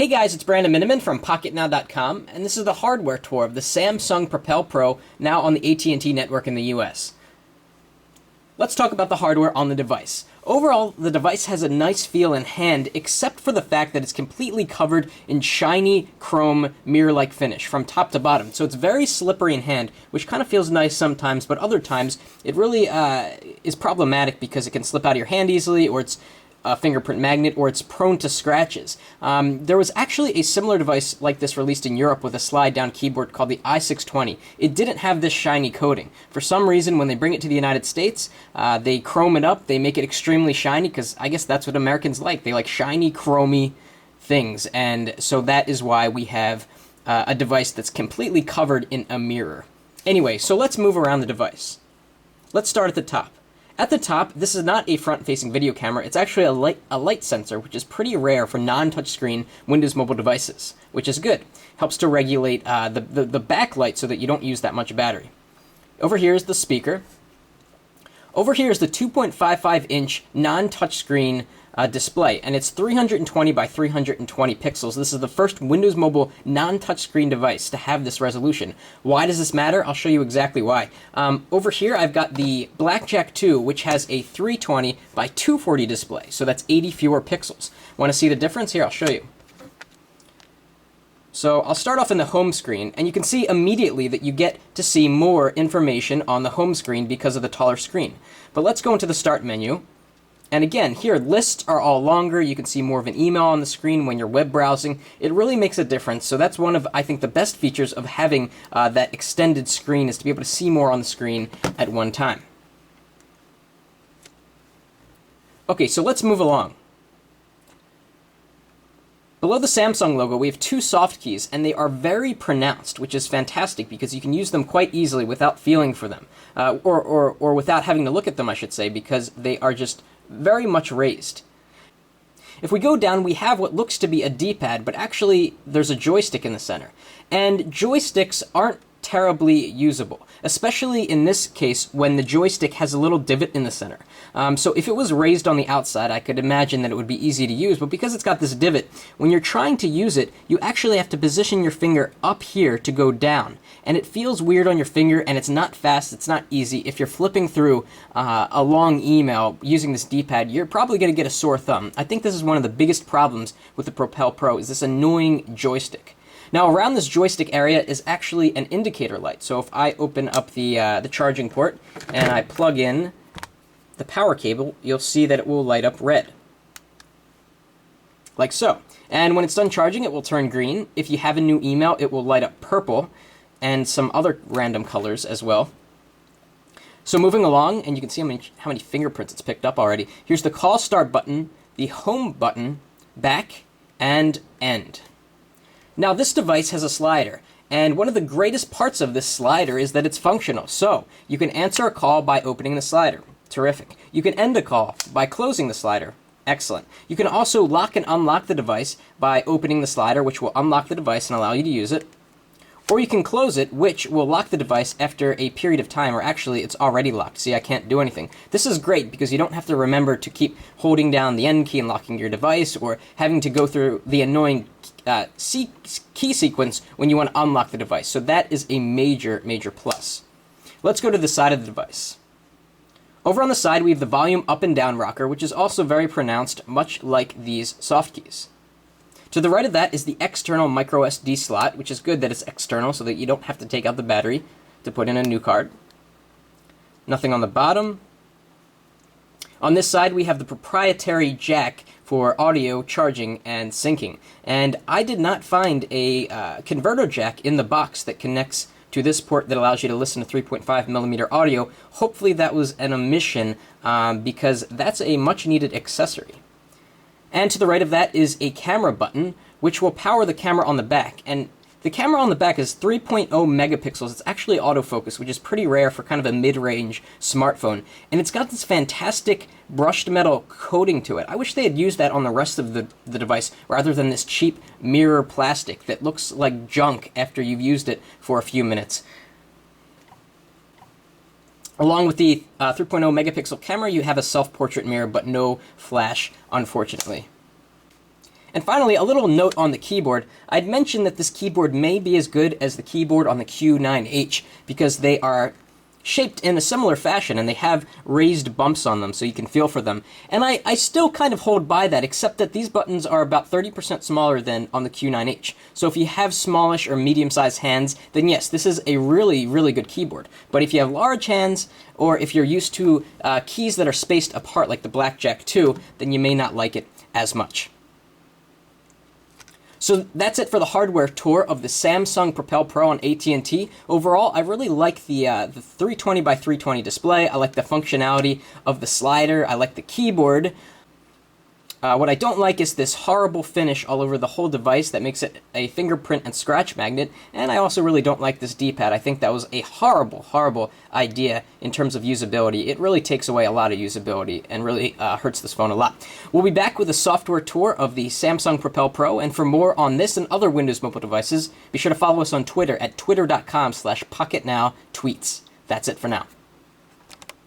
Hey guys, it's Brandon Miniman from Pocketnow.com, and this is the hardware tour of the Samsung Propel Pro, now on the AT&T network in the US. Let's talk about the hardware on the device. Overall, the device has a nice feel in hand, except for the fact that it's completely covered in shiny chrome mirror-like finish from top to bottom. So it's very slippery in hand, which kind of feels nice sometimes, but other times it really is problematic because it can slip out of your hand easily, or it's a fingerprint magnet, or it's prone to scratches. There was actually a similar device like this released in Europe with a slide-down keyboard called the i620. It didn't have this shiny coating. For some reason, when they bring it to the United States, they chrome it up, they make it extremely shiny, because I guess that's what Americans like. They like shiny, chromy things, and so that is why we have a device that's completely covered in a mirror. Anyway, so let's move around the device. Let's start at the top. At the top, this is not a front-facing video camera, it's actually a light sensor, which is pretty rare for non-touchscreen Windows mobile devices, which is good. Helps to regulate the backlight so that you don't use that much battery. Over here is the speaker. Over here is the 2.55-inch non-touchscreen display, and it's 320 by 320 pixels. This is the first Windows Mobile non-touchscreen device to have this resolution. Why does this matter? I'll show you exactly why. Over here, I've got the Blackjack 2, which has a 320 by 240 display, so that's 80 fewer pixels. Want to see the difference? Here, I'll show you. So I'll start off in the home screen, and you can see immediately that you get to see more information on the home screen because of the taller screen. But let's go into the Start menu. And again, here, lists are all longer. You can see more of an email on the screen when you're web browsing. It really makes a difference. So that's one of, I think, the best features of having that extended screen, is to be able to see more on the screen at one time. Okay, so let's move along. Below the Samsung logo, we have two soft keys, and they are very pronounced, which is fantastic because you can use them quite easily without feeling for them, or without having to look at them, I should say, because they are just very much raised. If we go down, we have what looks to be a D-pad, but actually there's a joystick in the center. And joysticks aren't terribly usable, especially in this case when the joystick has a little divot in the center. So if it was raised on the outside, I could imagine that it would be easy to use, but because it's got this divot, when you're trying to use it, you actually have to position your finger up here to go down. And it feels weird on your finger, and it's not fast, it's not easy. If you're flipping through a long email using this D-pad, you're probably going to get a sore thumb. I think this is one of the biggest problems with the Propel Pro, is this annoying joystick. Now, around this joystick area is actually an indicator light. So if I open up the charging port and I plug in the power cable, you'll see that it will light up red, like so. And when it's done charging, it will turn green. If you have a new email, it will light up purple, and some other random colors as well. So moving along, and you can see how many fingerprints it's picked up already. Here's the call start button, the home button, back, and end. Now, this device has a slider, and one of the greatest parts of this slider is that it's functional. So you can answer a call by opening the slider. Terrific. You can end a call by closing the slider. Excellent. You can also lock and unlock the device by opening the slider, which will unlock the device and allow you to use it. Or you can close it, which will lock the device after a period of time, or actually it's already locked. See, I can't do anything. This is great because you don't have to remember to keep holding down the end key and locking your device, or having to go through the annoying key sequence when you want to unlock the device. So that is a major, major plus. Let's go to the side of the device. Over on the side, we have the volume up and down rocker, which is also very pronounced, much like these soft keys. To the right of that is the external micro SD slot, which is good that it's external so that you don't have to take out the battery to put in a new card. Nothing on the bottom. On this side, we have the proprietary jack for audio, charging, and syncing. And I did not find a converter jack in the box that connects to this port that allows you to listen to 3.5mm audio. Hopefully that was an omission, because that's a much-needed accessory. And to the right of that is a camera button, which will power the camera on the back. And the camera on the back is 3.0 megapixels. It's actually autofocus, which is pretty rare for kind of a mid-range smartphone. And it's got this fantastic brushed metal coating to it. I wish they had used that on the rest of the device, rather than this cheap mirror plastic that looks like junk after you've used it for a few minutes. Along with the 3.0 megapixel camera, you have a self-portrait mirror, but no flash, unfortunately. And finally, a little note on the keyboard. I'd mentioned that this keyboard may be as good as the keyboard on the Q9H because they are shaped in a similar fashion, and they have raised bumps on them, so you can feel for them. And I still kind of hold by that, except that these buttons are about 30% smaller than on the Q9H. So if you have smallish or medium-sized hands, then yes, this is a really, really good keyboard. But if you have large hands, or if you're used to keys that are spaced apart, like the Blackjack 2, then you may not like it as much. So that's it for the hardware tour of the Samsung Propel Pro on AT&T. Overall, I really like the 320 by 320 display. I like the functionality of the slider. I like the keyboard. What I don't like is this horrible finish all over the whole device that makes it a fingerprint and scratch magnet, and I also really don't like this D-pad. I think that was a horrible, horrible idea in terms of usability. It really takes away a lot of usability and really hurts this phone a lot. We'll be back with a software tour of the Samsung Propel Pro, and for more on this and other Windows mobile devices, be sure to follow us on Twitter at twitter.com/PocketNowTweets. That's it for now.